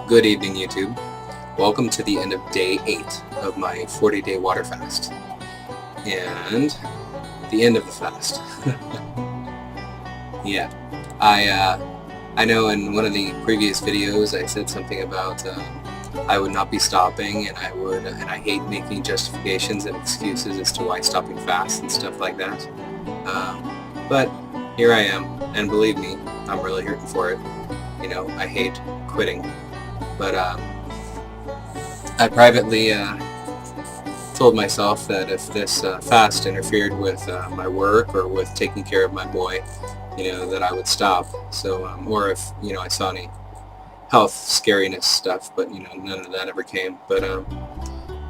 Good evening, YouTube. Welcome to the end of day 8 of my 40-day water fast. And the end of the fast. Yeah. I know in one of the previous videos I said something about I would not be stopping, and I hate making justifications and excuses as to why stopping fast and stuff like that. But here I am, and believe me, I'm really hurting for it. You know, I hate quitting. But I privately told myself that if this fast interfered with my work or with taking care of my boy, you know, that I would stop. So, or if, you know, I saw any health scariness stuff, but, you know, none of that ever came. But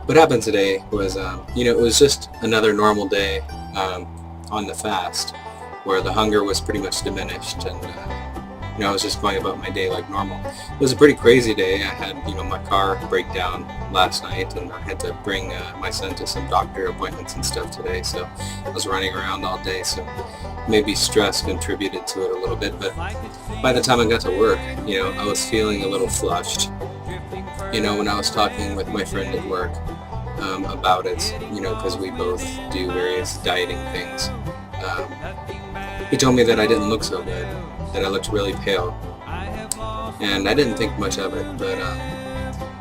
what happened today was, you know, it was just another normal day on the fast where the hunger was pretty much diminished, and you know, I was just going about my day like normal. It was a pretty crazy day. I had, you know, my car break down last night, and I had to bring my son to some doctor appointments and stuff today, so I was running around all day, so maybe stress contributed to it a little bit, but by the time I got to work, you know, I was feeling a little flushed. You know, when I was talking with my friend at work about it, you know, because we both do various dieting things, he told me that I didn't look so good, that I looked really pale, and I didn't think much of it, but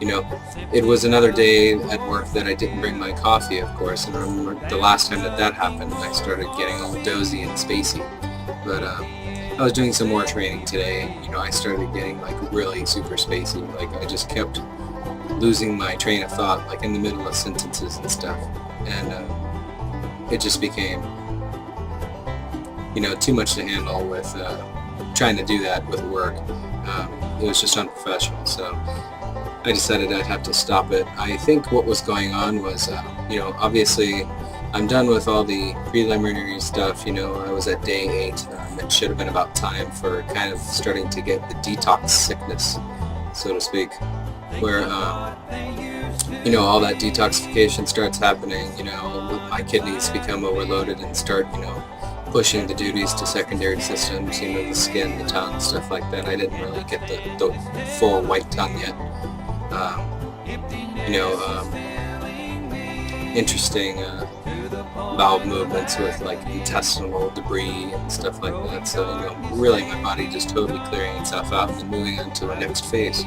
you know, it was another day at work that I didn't bring my coffee, of course, and I remember the last time that happened, I started getting all dozy and spacey. But I was doing some more training today, and you know, I started getting like really super spacey. Like I just kept losing my train of thought, like in the middle of sentences and stuff, and it just became, you know, too much to handle with trying to do that with work. It was just unprofessional, so I decided I'd have to stop it. I think what was going on was, you know, obviously I'm done with all the preliminary stuff. You know, I was at day 8. It should have been about time for kind of starting to get the detox sickness, so to speak, where, you know, all that detoxification starts happening. You know, my kidneys become overloaded and start, you know, pushing the duties to secondary systems, you know, the skin, the tongue, stuff like that. I didn't really get the full white tongue yet. You know, interesting bowel movements with like intestinal debris and stuff like that. So, you know, really my body just totally clearing itself out and moving on to a next phase.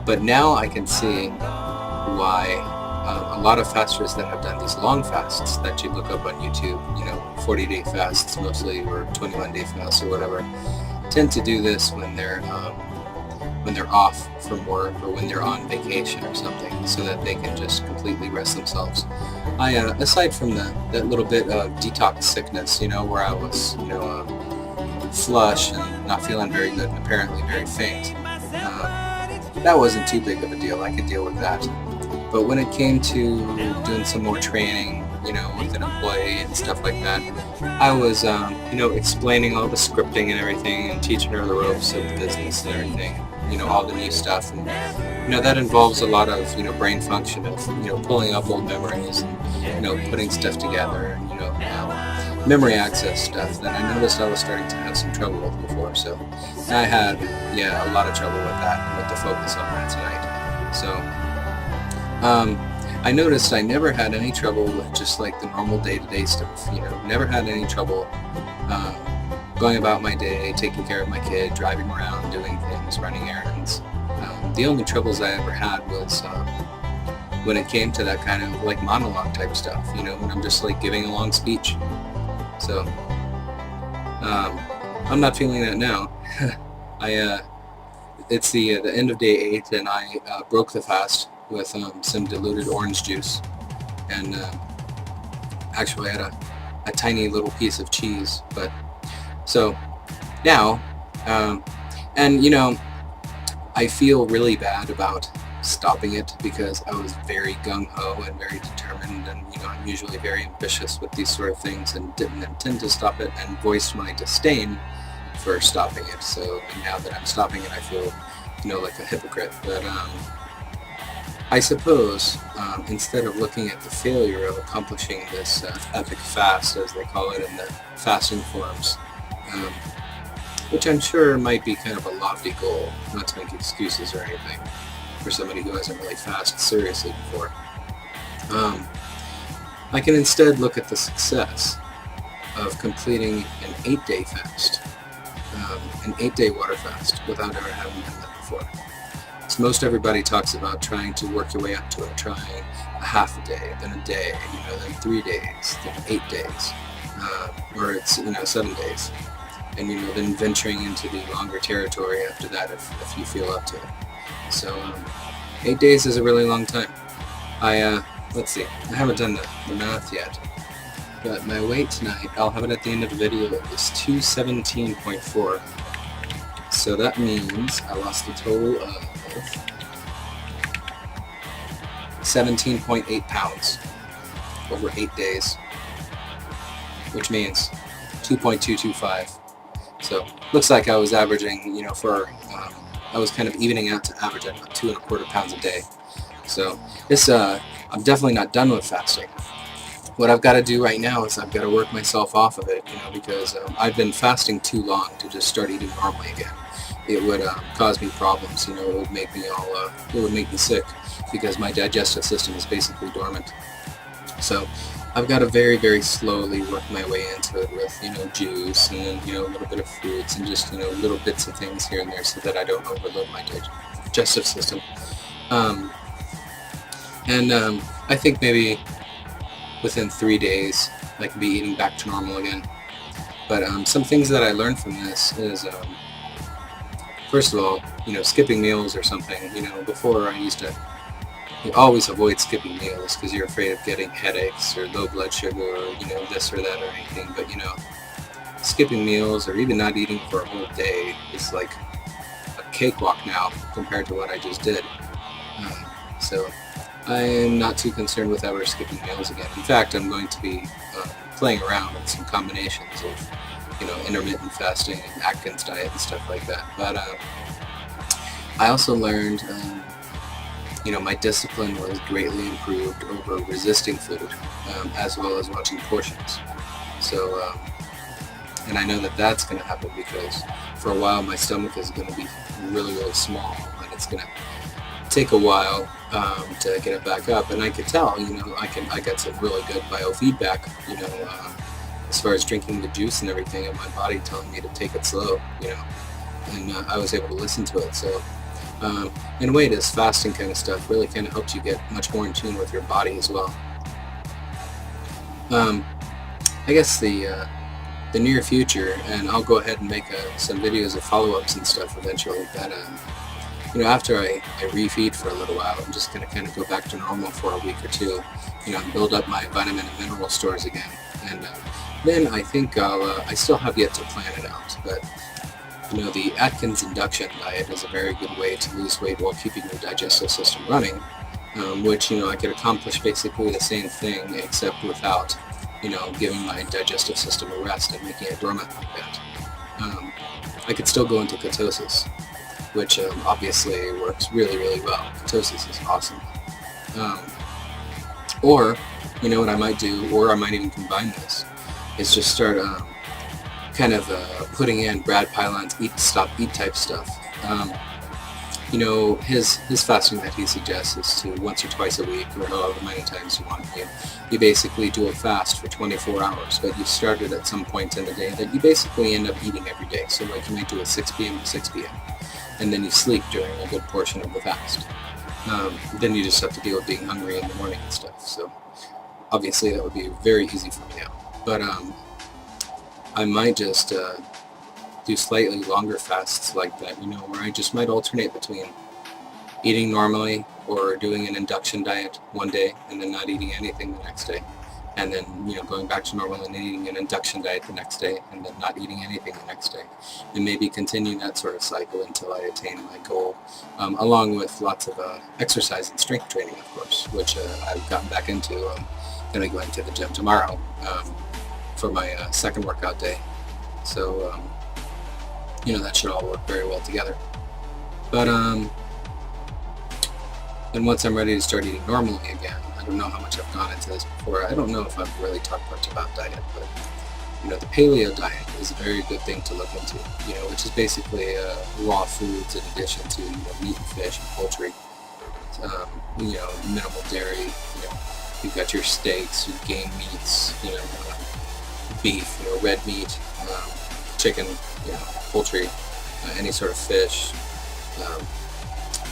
But now I can see why a lot of fasters that have done these long fasts that you look up on YouTube, you know, 40-day fasts mostly, or 21-day fasts or whatever, tend to do this when they're off from work or when they're on vacation or something, so that they can just completely rest themselves. Aside from that little bit of detox sickness, you know, where I was, you know, flush and not feeling very good and apparently very faint, that wasn't too big of a deal. I could deal with that. But when it came to doing some more training, you know, with an employee and stuff like that, I was, you know, explaining all the scripting and everything and teaching her the ropes of the business and everything, you know, all the new stuff. And, you know, that involves a lot of, you know, brain function of, you know, pulling up old memories and, you know, putting stuff together and, you know, memory access stuff that I noticed I was starting to have some trouble with before. So I had, yeah, a lot of trouble with that, with the focus on that tonight. So I noticed I never had any trouble with just like the normal day-to-day stuff, you know, never had any trouble going about my day, taking care of my kid, driving around, doing things, running errands. The only troubles I ever had was when it came to that kind of like monologue type stuff, you know, when I'm just like giving a long speech. So I'm not feeling that now. It's the end of day 8, and I broke the fast with some diluted orange juice, and actually I had a tiny little piece of cheese. But so now, and you know, I feel really bad about stopping it because I was very gung-ho and very determined, and you know, I'm usually very ambitious with these sort of things and didn't intend to stop it and voiced my disdain for stopping it. So now that I'm stopping it, I feel, you know, like a hypocrite. But I suppose instead of looking at the failure of accomplishing this epic fast, as they call it in the fasting forums, which I'm sure might be kind of a lofty goal, not to make excuses or anything, for somebody who hasn't really fasted seriously before. I can instead look at the success of completing an 8-day fast, an 8-day water fast, without ever having done that before. So most everybody talks about trying to work your way up to it, trying a half a day, then a day, then 3 days, then 8 days, or it's 7 days, and then venturing into the longer territory after that if you feel up to it. So 8 days is a really long time. Let's see, I haven't done the math yet, but my weight tonight, I'll have it at the end of the video, is 217.4. So that means I lost a total of 17.8 pounds over 8 days, which means 2.225. So looks like I was averaging, I was kind of evening out to average at about 2.25 pounds a day. So this, I'm definitely not done with fasting. What I've got to do right now is I've got to work myself off of it, because I've been fasting too long to just start eating normally again. It would cause me problems, it would make me it would make me sick, because my digestive system is basically dormant. So I've got to very, very slowly work my way into it with, juice and, a little bit of fruits and just, little bits of things here and there so that I don't overload my digestive system. I think maybe within 3 days I could be eating back to normal again. But some things that I learned from this is, first of all, skipping meals or something. Before I used to always avoid skipping meals because you're afraid of getting headaches or low blood sugar or, this or that or anything. But, skipping meals or even not eating for a whole day is like a cakewalk now compared to what I just did. So I am not too concerned with ever skipping meals again. In fact, I'm going to be playing around with some combinations of, intermittent fasting and Atkins diet and stuff like that. But I also learned, my discipline was greatly improved over resisting food, as well as watching portions. So, and I know that that's going to happen because for a while my stomach is going to be really, really small, and it's going to take a while to get it back up. And I could tell, I got some really good biofeedback, as far as drinking the juice and everything, and my body telling me to take it slow, and I was able to listen to it. So in a way, this fasting kind of stuff really kind of helps you get much more in tune with your body as well. I guess the near future, and I'll go ahead and make some videos of follow-ups and stuff eventually, but after I refeed for a little while, I'm just going to kind of go back to normal for a week or two, and build up my vitamin and mineral stores again. And then I think I still have yet to plan it out, but the Atkins induction diet is a very good way to lose weight while keeping your digestive system running, which, I could accomplish basically the same thing except without, giving my digestive system a rest and making it dormant like that. I could still go into ketosis, which obviously works really, really well. Ketosis is awesome. Or, what I might do, or I might even combine this, is just start kind of putting in Brad Pilon's eat, stop, eat type stuff. His fasting that he suggests is to once or twice a week, or however many times you want to. You basically do a fast for 24 hours, but you started at some point in the day that you basically end up eating every day. So like you might do a 6 p.m. to 6 p.m. and then you sleep during a good portion of the fast. Then you just have to deal with being hungry in the morning and stuff. So obviously that would be very easy for me now. But I might just do slightly longer fasts like that, where I just might alternate between eating normally or doing an induction diet one day and then not eating anything the next day. And then, going back to normal and eating an induction diet the next day and then not eating anything the next day. And maybe continue that sort of cycle until I attain my goal, along with lots of exercise and strength training, of course, which I've gotten back into. I'm going to go into the gym tomorrow for my second workout day. So, that should all work very well together. But, and once I'm ready to start eating normally again, I don't know how much I've gone into this before. I don't know if I've really talked much about diet, but, the paleo diet is a very good thing to look into, which is basically raw foods in addition to, meat and fish and poultry. Minimal dairy, you've got your steaks, your game meats, beef, red meat, chicken, poultry, any sort of fish, um,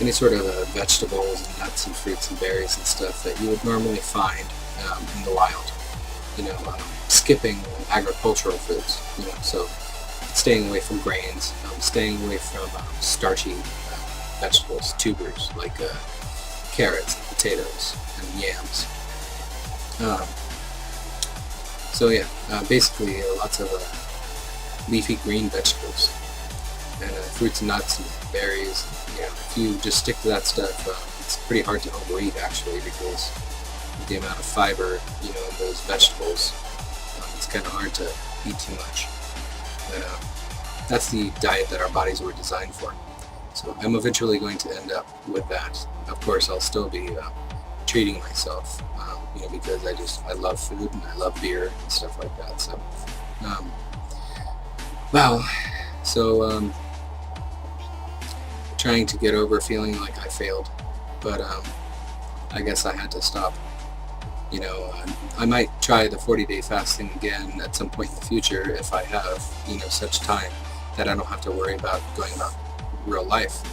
any sort of vegetables and nuts and fruits and berries and stuff that you would normally find in the wild. Skipping agricultural foods, so staying away from grains, staying away from starchy vegetables, tubers like carrots, potatoes, and yams. Basically lots of leafy green vegetables and fruits and nuts and berries. If you just stick to that stuff, it's pretty hard to overeat actually, because the amount of fiber, in those vegetables, it's kind of hard to eat too much. But that's the diet that our bodies were designed for. So I'm eventually going to end up with that. Of course, I'll still be treating myself, because I love food and I love beer and stuff like that. So, trying to get over feeling like I failed, but I guess I had to stop. I might try the 40-day fasting again at some point in the future if I have, such time that I don't have to worry about going about real life.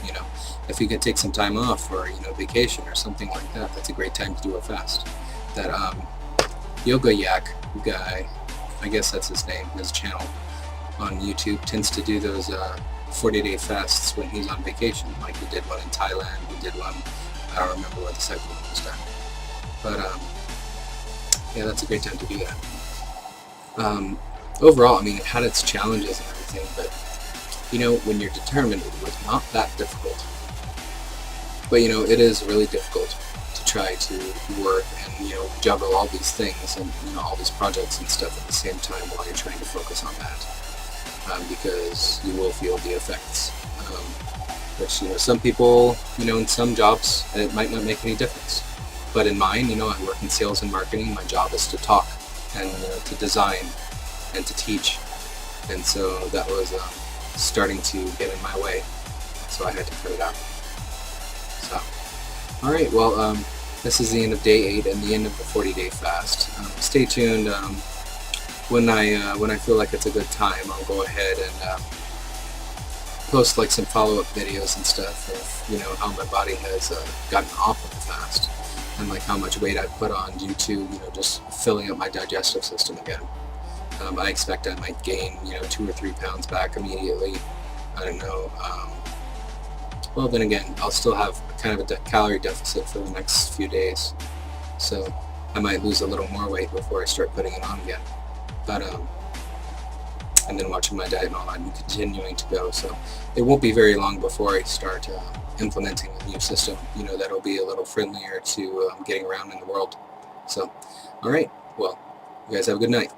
If you can take some time off or, vacation or something like that, that's a great time to do a fast. That Yoga Yak guy, I guess that's his name, his channel on YouTube, tends to do those 40-day fasts when he's on vacation. Like he did one in Thailand, he did one, I don't remember what the second one was done. But that's a great time to do that. Overall, it had its challenges and everything, but when you're determined, it was not that difficult. But it is really difficult to try to work and juggle all these things and all these projects and stuff at the same time while you're trying to focus on that, because you will feel the effects. Which some people, in some jobs it might not make any difference. But in mine, I work in sales and marketing. My job is to talk and to design and to teach. And so that was starting to get in my way. So I had to cut it out. So, all right. Well, this is the end of day 8 and the end of the 40-day fast. Stay tuned. When I feel like it's a good time, I'll go ahead and post like some follow-up videos and stuff of how my body has gotten off of the fast. And like how much weight I've put on due to just filling up my digestive system again. I expect I might gain 2 or 3 pounds back immediately. I don't know. Well, then again, I'll still have kind of a calorie deficit for the next few days, so I might lose a little more weight before I start putting it on again. But and then watching my diet and all that and continuing to go. So it won't be very long before I start implementing a new system, that'll be a little friendlier to getting around in the world. So, all right, well, you guys have a good night.